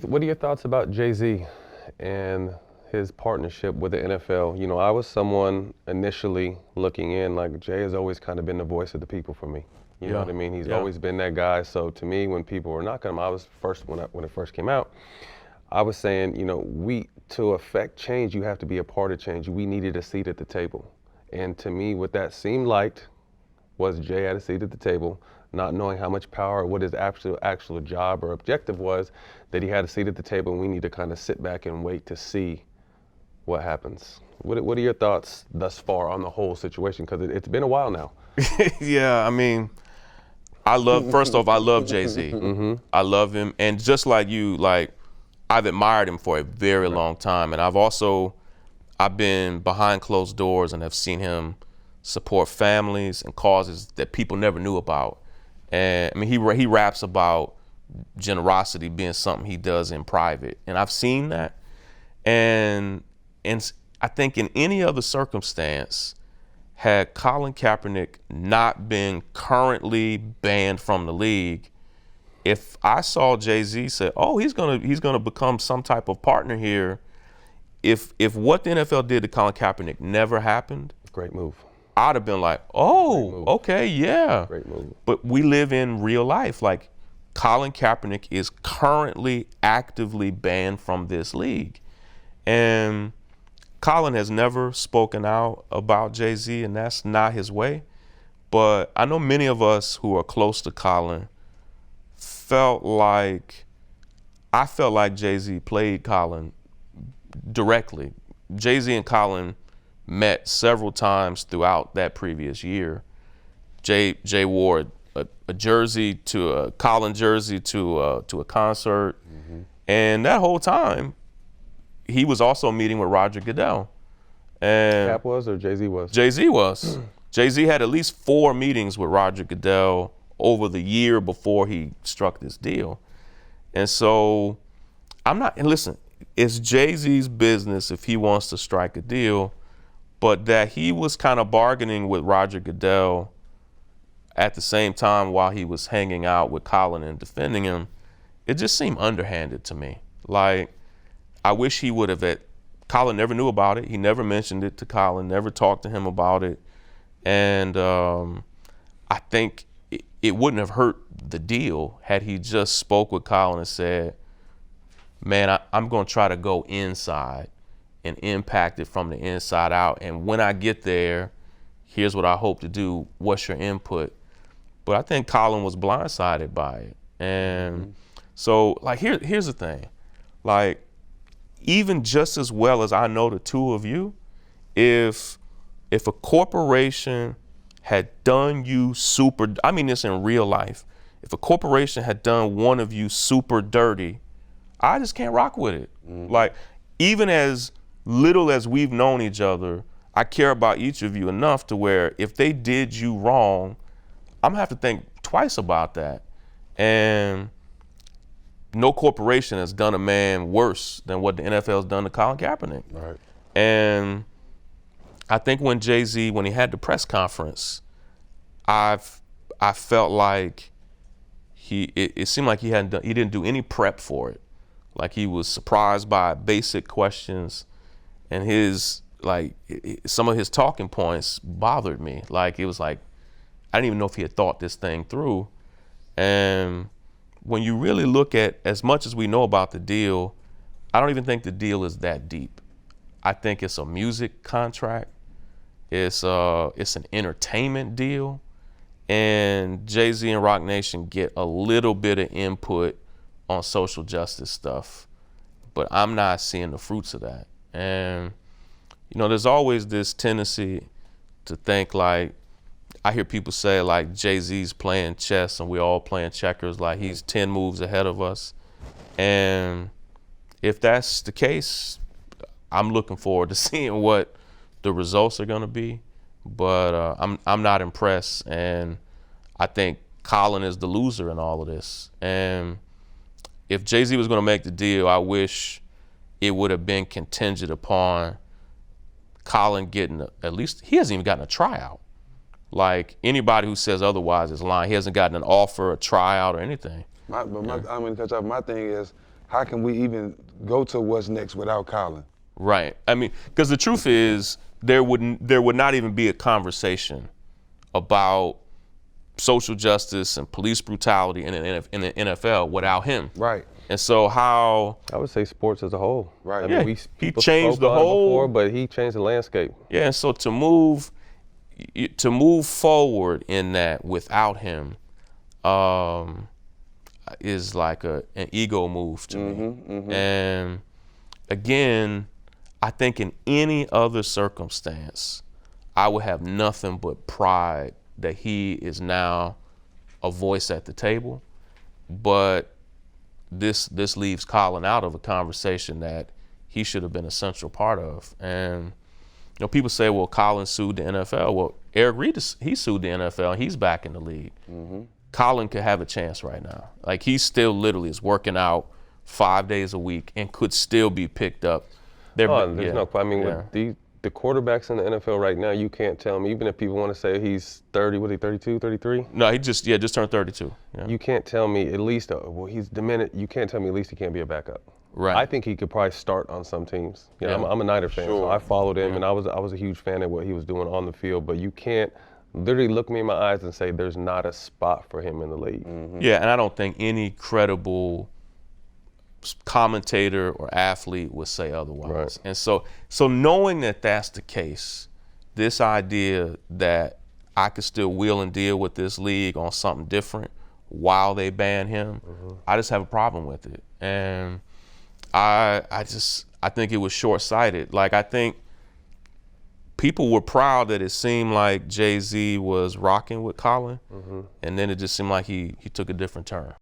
What are your thoughts about Jay-Z and his partnership with the NFL? You know, I was someone initially looking in, like Jay has always kind of been the voice of the people for me. You know Yeah, what I mean? He's yeah. always been that guy. So to me, when people were knocking him, I was first when it first came out. I was saying, you know, we to affect change, you have to be a part of change. We needed a seat at the table, and to me, what that seemed like was Jay had a seat at the table, not knowing how much power or what his actual job or objective was, that he had a seat at the table, and we need to kind of sit back and wait to see what happens. What are your thoughts thus far on the whole situation? Because it's been a while now. Yeah, I mean, first off, I love Jay-Z. I love him. And just like you, like, I've admired him for a very long time. And I've been behind closed doors and have seen him support families and causes that people never knew about. And I mean, he raps about generosity being something he does in private. And I've seen that. And, and I think in any other circumstance, had Colin Kaepernick not been currently banned from the league, if I saw Jay-Z say, "Oh, he's gonna become some type of partner here," if what the NFL did to Colin Kaepernick never happened, Great move. I'd have been like, "Oh, okay, yeah." Great move. But we live in real life. Like, Colin Kaepernick is currently actively banned from this league, and Colin has never spoken out about Jay-Z, and that's not his way. But I know many of us who are close to Colin I felt like Jay-Z played Colin directly. Jay-Z and Colin met several times throughout that previous year. Jay wore a jersey to a Colin jersey to a concert, and that whole time he was also meeting with Roger Goodell. And Cap was or Jay-Z was? Jay-Z was. Jay-Z had at least 4 meetings with Roger Goodell over the year before he struck this deal. And so and listen, it's Jay-Z's business if he wants to strike a deal, but that he was kind of bargaining with Roger Goodell at the same time while he was hanging out with Colin and defending him, it just seemed underhanded to me. Like, I wish he would have. Colin never knew about it. He never mentioned it to Colin, never talked to him about it. And I think it wouldn't have hurt the deal had he just spoke with Colin and said, "Man, I'm going to try to go inside and impact it from the inside out. And when I get there, here's what I hope to do. What's your input?" But I think Colin was blindsided by it. And so, like, here's the thing. Like, even just as well as I know the two of you, if a corporation had done you I mean this in real life, if a corporation had done one of you super dirty, I just can't rock with it. Like, even as little as we've known each other, I care about each of you enough to where if they did you wrong, I'm gonna have to think twice about that. And no corporation has done a man worse than what the NFL has done to Colin Kaepernick. Right. And I think when Jay-Z, when he had the press conference, I felt like it seemed like he didn't do any prep for it. Like, he was surprised by basic questions, and some of his talking points bothered me. Like, it was like, I didn't even know if he had thought this thing through. And when you really look at, as much as we know about the deal, I don't even think the deal is that deep. I think it's a music contract. It's an entertainment deal. And Jay-Z and Roc Nation get a little bit of input on social justice stuff, but I'm not seeing the fruits of that. And, you know, there's always this tendency to think, like, I hear people say, like, Jay-Z's playing chess and we're all playing checkers, like he's 10 moves ahead of us. And if that's the case, I'm looking forward to seeing what the results are going to be. But I'm not impressed, and I think Colin is the loser in all of this. And if Jay-Z was going to make the deal, I wish it would have been contingent upon Colin getting at least, he hasn't even gotten a tryout. Like, anybody who says otherwise is lying. He hasn't gotten an offer, a tryout, or anything. I'm gonna touch off. My thing is, how can we even go to what's next without Colin? Right. I mean, because the truth is, there would not even be a conversation about social justice and police brutality in the NFL without him. Right. And so how I would say sports as a whole. Right. I Yeah, mean, he people changed spoke the on it whole- before, but he changed the landscape. Yeah, and so to move forward in that without him is like an ego move to me. And again, I think in any other circumstance, I would have nothing but pride that he is now a voice at the table. But this leaves Colin out of a conversation that he should have been a central part of. And people say, well, Colin sued the NFL. Well, Eric Reed, he sued the NFL, and he's back in the league. Colin could have a chance right now. Like, he still literally is working out 5 days a week and could still be picked up. There's no. I mean, with the quarterbacks in the NFL right now, you can't tell me, even if people want to say he's 30, what is he, 32, 33? No, he just turned 32. Yeah. You can't tell me at least, well, he's diminished. You can't tell me at least he can't be a backup. Right. I think he could probably start on some teams. You know, Yeah. I'm a Niner fan, so I followed him, Yeah. and I was a huge fan of what he was doing on the field. But you can't literally look me in my eyes and say there's not a spot for him in the league. Yeah, and I don't think any credible commentator or athlete would say otherwise. Right. And so knowing that that's the case, this idea that I could still wheel and deal with this league on something different while they ban him, I just have a problem with it. And I think it was short-sighted. Like, I think people were proud that it seemed like Jay-Z was rocking with Colin, and then it just seemed like he took a different turn.